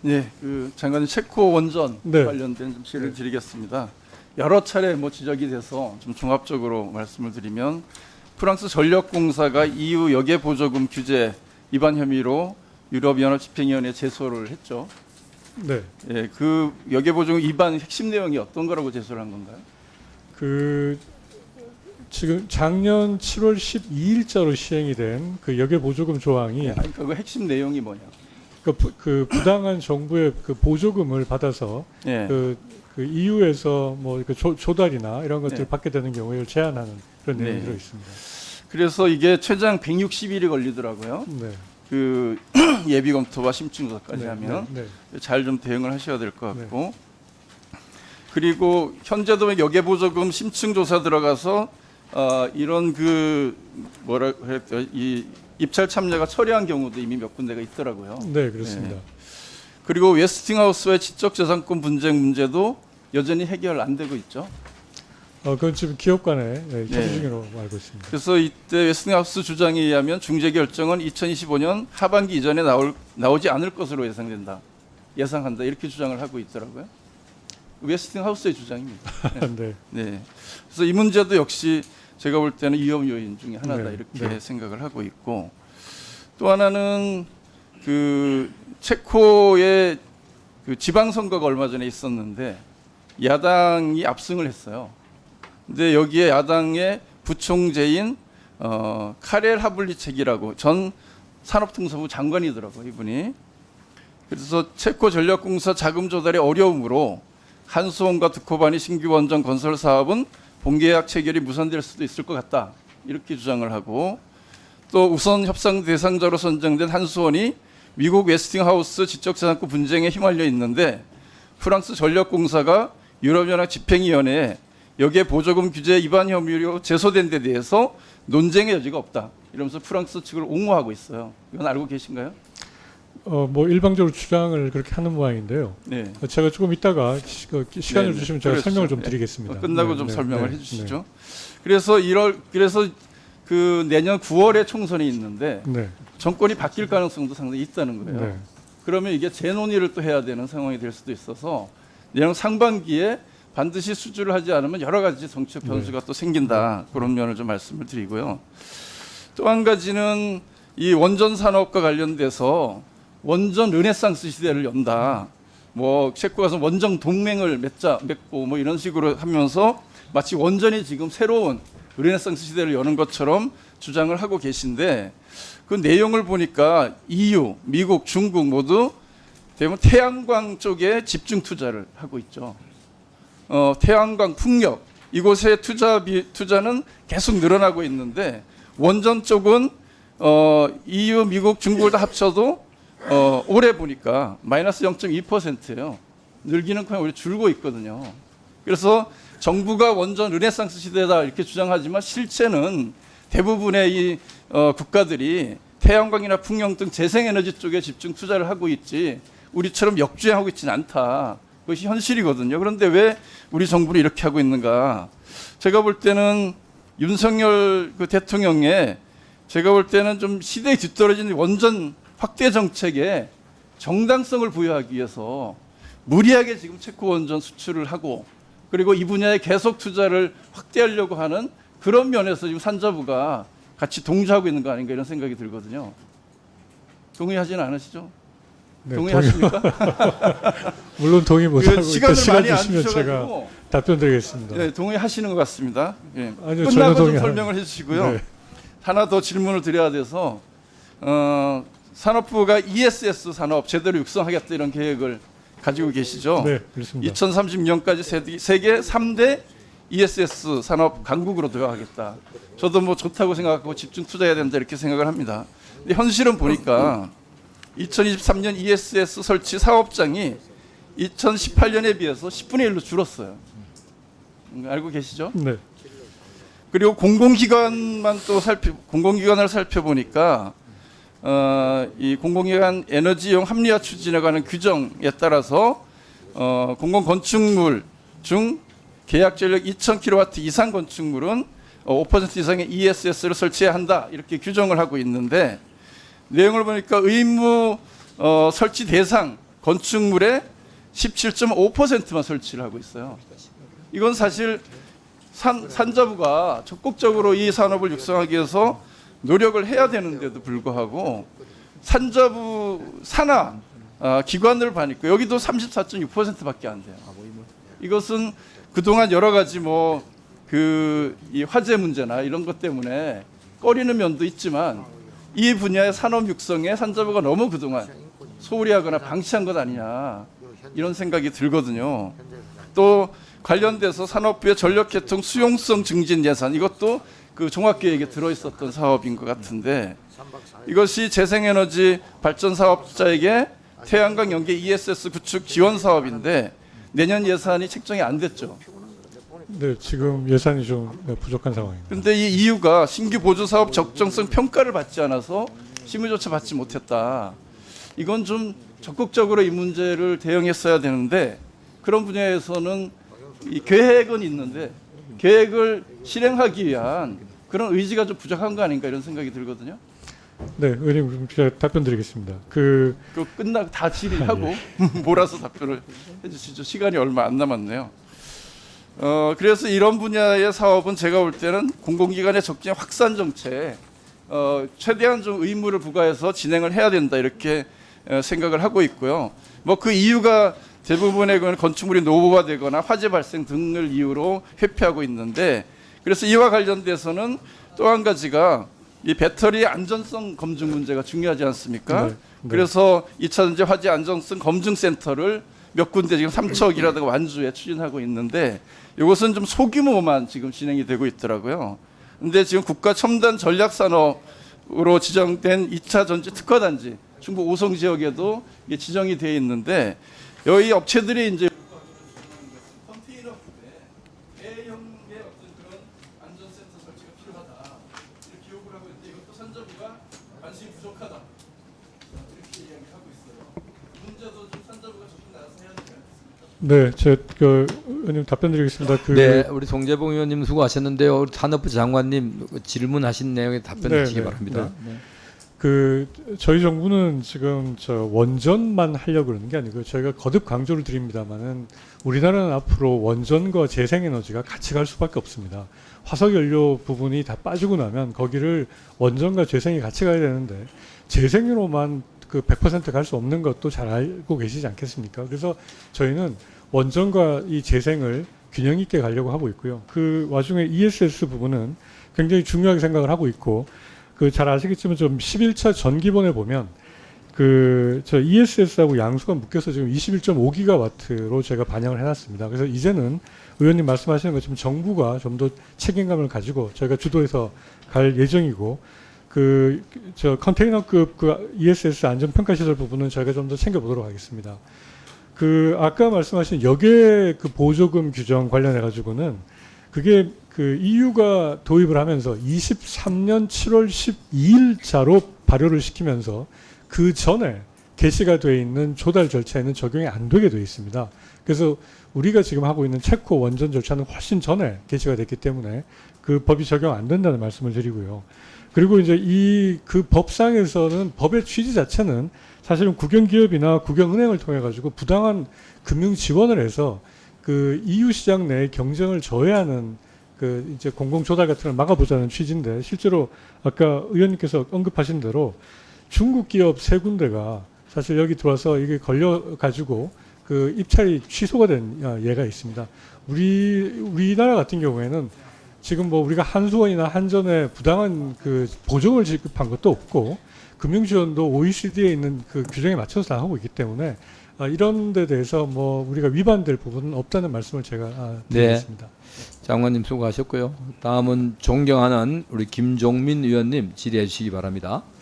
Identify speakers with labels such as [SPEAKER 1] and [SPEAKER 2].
[SPEAKER 1] 네, 장관님 체코 원전
[SPEAKER 2] 네.
[SPEAKER 1] 관련된 좀 질의를 드리겠습니다. 여러 차례 지적이 돼서 좀 종합적으로 말씀을 드리면 프랑스 전력공사가 EU 역외 보조금 규제 위반 혐의로 유럽연합 집행위원회에 제소를 했죠.
[SPEAKER 2] 네.
[SPEAKER 1] 예, 그 역외 보조금 위반 핵심 내용이 어떤 거라고 제소를 한 건가요?
[SPEAKER 2] 지금 작년 7월 12일자로 시행이 된 그 역외 보조금 조항이
[SPEAKER 1] 예, 아니, 그 핵심 내용이 뭐냐?
[SPEAKER 2] 그 부당한 정부의 그 보조금을 받아서
[SPEAKER 1] 예.
[SPEAKER 2] 그 EU에서 조달이나 이런 것들을
[SPEAKER 1] 네.
[SPEAKER 2] 받게 되는 경우에 이걸 제한하는 그런 내용이
[SPEAKER 1] 네.
[SPEAKER 2] 들어 있습니다.
[SPEAKER 1] 그래서 이게 최장 160일이 걸리더라고요.
[SPEAKER 2] 네.
[SPEAKER 1] 그 예비 검토와 심층 조사까지 하면
[SPEAKER 2] 네.
[SPEAKER 1] 잘 좀 대응을 하셔야 될 것 같고, 그리고 현재도 역외 보조금 심층 조사 들어가서 이런 뭐라 그랬죠? 이 입찰 참여가 처리한 경우도 이미 몇 군데가 있더라고요.
[SPEAKER 2] 네, 그렇습니다.
[SPEAKER 1] 그리고 웨스팅하우스와의 지적재산권 분쟁 문제도 여전히 해결 안 되고 있죠.
[SPEAKER 2] 그건 지금 기업 간에 협의 중이라고 알고 있습니다.
[SPEAKER 1] 그래서 이때 웨스팅하우스 주장에 의하면 중재 결정은 2025년 하반기 이전에 나오지 않을 것으로 예상한다 이렇게 주장을 하고 있더라고요. 웨스팅하우스의 주장입니다.
[SPEAKER 2] 네.
[SPEAKER 1] 네. 그래서 이 문제도 역시 제가 볼 때는 위험 요인 중에 하나다
[SPEAKER 2] 네.
[SPEAKER 1] 이렇게 생각을 하고 있고, 또 하나는 체코의 지방선거가 얼마 전에 있었는데 야당이 압승을 했어요. 근데 여기에 야당의 부총재인 카렐 하블리책이라고 전 산업통상부 장관이더라고요, 이분이. 그래서 체코 전력공사 자금 조달의 어려움으로 한수원과 두코바니 신규 원전 건설 사업은 본계약 체결이 무산될 수도 있을 것 같다 이렇게 주장을 하고, 또 우선 협상 대상자로 선정된 한수원이 미국 웨스팅하우스 지적재산권 분쟁에 휘말려 있는데 프랑스 전력공사가 유럽연합 집행위원회에 여기에 보조금 규제 위반 혐의로 제소된 데 대해서 논쟁의 여지가 없다 이러면서 프랑스 측을 옹호하고 있어요. 이건 알고 계신가요?
[SPEAKER 2] 일방적으로 주장을 그렇게 하는 모양인데요.
[SPEAKER 1] 네.
[SPEAKER 2] 제가 조금 이따가 시간을
[SPEAKER 1] 네네.
[SPEAKER 2] 주시면 제가
[SPEAKER 1] 그렇죠.
[SPEAKER 2] 설명을 좀
[SPEAKER 1] 네.
[SPEAKER 2] 드리겠습니다.
[SPEAKER 1] 끝나고
[SPEAKER 2] 네,
[SPEAKER 1] 좀
[SPEAKER 2] 네,
[SPEAKER 1] 설명을
[SPEAKER 2] 네,
[SPEAKER 1] 해주시죠. 그래서 내년 9월에 총선이 있는데
[SPEAKER 2] 네.
[SPEAKER 1] 정권이 바뀔 가능성도 상당히 있다는 거예요.
[SPEAKER 2] 네.
[SPEAKER 1] 그러면 이게 재논의를 또 해야 되는 상황이 될 수도 있어서 내년 상반기에 반드시 수주를 하지 않으면 여러 가지 정치적 변수가 또 생긴다. 그런 면을 좀 말씀을 드리고요. 또 한 가지는 이 원전 산업과 관련돼서 원전 르네상스 시대를 연다. 체코 가서 원전 동맹을 맺고 이런 식으로 하면서 마치 원전이 지금 새로운 르네상스 시대를 여는 것처럼 주장을 하고 계신데, 그 내용을 보니까 EU, 미국, 중국 모두 대부분 태양광 쪽에 집중 투자를 하고 있죠. 태양광, 풍력 이곳의 투자는 계속 늘어나고 있는데 원전 쪽은 EU, 미국, 중국을 다 합쳐도 올해 보니까 마이너스 0.2%예요. 늘기는커녕 오히려 줄고 있거든요. 그래서 정부가 원전 르네상스 시대다 이렇게 주장하지만 실체는 대부분의 이 국가들이 태양광이나 풍력 등 재생에너지 쪽에 집중 투자를 하고 있지 우리처럼 역주행하고 있지는 않다. 그것이 현실이거든요. 그런데 왜 우리 정부는 이렇게 하고 있는가? 제가 볼 때는 윤석열 대통령의 제가 볼 때는 좀 시대에 뒤떨어진 원전 확대 정책에 정당성을 부여하기 위해서 무리하게 지금 체코 원전 수출을 하고, 그리고 이 분야에 계속 투자를 확대하려고 하는 그런 면에서 지금 산자부가 같이 동조하고 있는 거 아닌가 이런 생각이 들거든요. 동의하지는 않으시죠?
[SPEAKER 2] 네,
[SPEAKER 1] 동의하십니까?
[SPEAKER 2] 물론 동의 못하고
[SPEAKER 1] 시간을
[SPEAKER 2] 시간
[SPEAKER 1] 많이 안
[SPEAKER 2] 주시면 제가
[SPEAKER 1] 주셔가지고
[SPEAKER 2] 답변드리겠습니다.
[SPEAKER 1] 네, 동의하시는 것 같습니다. 예.
[SPEAKER 2] 아니요,
[SPEAKER 1] 끝나고 좀
[SPEAKER 2] 전혀
[SPEAKER 1] 설명을 해주시고요.
[SPEAKER 2] 네.
[SPEAKER 1] 하나 더 질문을 드려야 돼서 산업부가 ESS 산업 제대로 육성하겠다 이런 계획을 가지고 계시죠?
[SPEAKER 2] 네, 그렇습니다.
[SPEAKER 1] 2030년까지 세계 3대 ESS 산업 강국으로 들어가겠다. 저도 좋다고 생각하고 집중 투자해야 된다 이렇게 생각을 합니다. 근데 현실은 보니까 2023년 ESS 설치 사업장이 2018년에 비해서 10분의 1로 줄었어요. 알고 계시죠?
[SPEAKER 2] 네.
[SPEAKER 1] 그리고 공공기관을 살펴보니까 이 공공기관 에너지용 합리화 추진에 관한 규정에 따라서 공공건축물 중 계약 전력 2,000kW 이상 건축물은 5% 이상의 ESS를 설치해야 한다 이렇게 규정을 하고 있는데, 내용을 보니까 의무 설치 대상 건축물의 17.5%만 설치를 하고 있어요. 이건 사실 산자부가 적극적으로 이 산업을 육성하기 위해서 노력을 해야 되는데도 불구하고 산자부 산하 기관을 봐니까 여기도 34.6%밖에 안 돼요. 이것은 그동안 여러 가지 이 화재 문제나 이런 것 때문에 꺼리는 면도 있지만 이 분야의 산업 육성에 산자부가 너무 그동안 소홀히 하거나 방치한 것 아니냐 이런 생각이 들거든요. 또 관련돼서 산업부의 전력계통 수용성 증진 예산 이것도 그 종합계획에 들어있었던 사업인 것 같은데 이것이 재생에너지 발전 사업자에게 태양광 연계 ESS 구축 지원 사업인데 내년 예산이 책정이 안 됐죠.
[SPEAKER 2] 네, 지금 예산이 좀 부족한 상황입니다.
[SPEAKER 1] 그런데 이 이유가 신규 보조 사업 적정성 평가를 받지 않아서 심의조차 받지 못했다. 이건 좀 적극적으로 이 문제를 대응했어야 되는데 그런 분야에서는 이 계획은 있는데 계획을 실행하기 위한 그런 의지가 좀 부족한 거 아닌가 이런 생각이 들거든요.
[SPEAKER 2] 네, 의원님 제가 답변 드리겠습니다.
[SPEAKER 1] 그 끝나고 다 질의하고 몰아서 답변을 해주시죠. 시간이 얼마 안 남았네요. 그래서 이런 분야의 사업은 제가 볼 때는 공공기관의 적정 확산 정책 최대한 좀 의무를 부과해서 진행을 해야 된다 이렇게 생각을 하고 있고요. 그 이유가 대부분의 건축물이 노후화되거나 화재 발생 등을 이유로 회피하고 있는데 그래서 이와 관련돼서는 또 한 가지가 이 배터리 안전성 검증 문제가 중요하지 않습니까?
[SPEAKER 2] 네.
[SPEAKER 1] 그래서 2차 전지 화재 안전성 검증 센터를 몇 군데 지금 3천억이라든가 완주에 추진하고 있는데 이것은 좀 소규모만 지금 진행이 되고 있더라고요. 근데 지금 국가 첨단 전략 산업으로 지정된 2차 전지 특화 단지 충북 오송 지역에도 이게 지정이 되어 있는데 여기 업체들이 이제 컨테이너 부대 대형의 어떤 그런 안전센터 설치가 필요하다 이렇게 요구를 하고 있는데 이것도 산자부가 관심이 부족하다 이렇게 이야기하고 있어요. 문제도 좀 산자부가 적극 나서서 해야 되지 않겠습니까?
[SPEAKER 2] 네, 제가 의원님 답변 드리겠습니다.
[SPEAKER 3] 네, 우리 송재봉 의원님 수고하셨는데요. 우리 산업부 장관님 질문하신 내용에 답변해 주시기 바랍니다. 네.
[SPEAKER 2] 저희 정부는 지금 원전만 하려고 그러는 게 아니고 저희가 거듭 강조를 드립니다만은 우리나라는 앞으로 원전과 재생에너지가 같이 갈 수밖에 없습니다. 화석연료 부분이 다 빠지고 나면 거기를 원전과 재생이 같이 가야 되는데 재생으로만 100% 갈 수 없는 것도 잘 알고 계시지 않겠습니까? 그래서 저희는 원전과 이 재생을 균형 있게 가려고 하고 있고요. 그 와중에 ESS 부분은 굉장히 중요하게 생각을 하고 있고 잘 아시겠지만 좀 11차 전기본에 보면 저 ESS하고 양수가 묶여서 지금 21.5기가와트로 제가 반영을 해놨습니다. 그래서 이제는 의원님 말씀하시는 것처럼 정부가 좀 더 책임감을 가지고 저희가 주도해서 갈 예정이고 컨테이너급 ESS 안전평가시설 부분은 저희가 좀 더 챙겨보도록 하겠습니다. 아까 말씀하신 역외 보조금 규정 관련해 가지고는 그게 EU가 도입을 하면서 23년 7월 12일자로 발효를 시키면서 그 전에 게시가 되어 있는 조달 절차에는 적용이 안 되게 되어 있습니다. 그래서 우리가 지금 하고 있는 체코 원전 절차는 훨씬 전에 게시가 됐기 때문에 그 법이 적용 안 된다는 말씀을 드리고요. 그리고 이제 법상에서는 법의 취지 자체는 사실은 국영기업이나 국영은행을 통해 가지고 부당한 금융 지원을 해서 EU 시장 내 경쟁을 저해하는 이제 공공 조달 같은 걸 막아보자는 취지인데 실제로 아까 의원님께서 언급하신 대로 중국 기업 3군데가 사실 여기 들어와서 이게 걸려 가지고 입찰이 취소가 된 예가 있습니다. 우리나라 같은 경우에는 지금 우리가 한수원이나 한전에 부당한 보조금을 지급한 것도 없고 금융 지원도 OECD에 있는 규정에 맞춰서 나가고 있기 때문에 이런 데 대해서 우리가 위반될 부분은 없다는 말씀을 제가 드리겠습니다.
[SPEAKER 3] 네. 장관님 수고하셨고요. 다음은 존경하는 우리 김종민 의원님 질의해 주시기 바랍니다.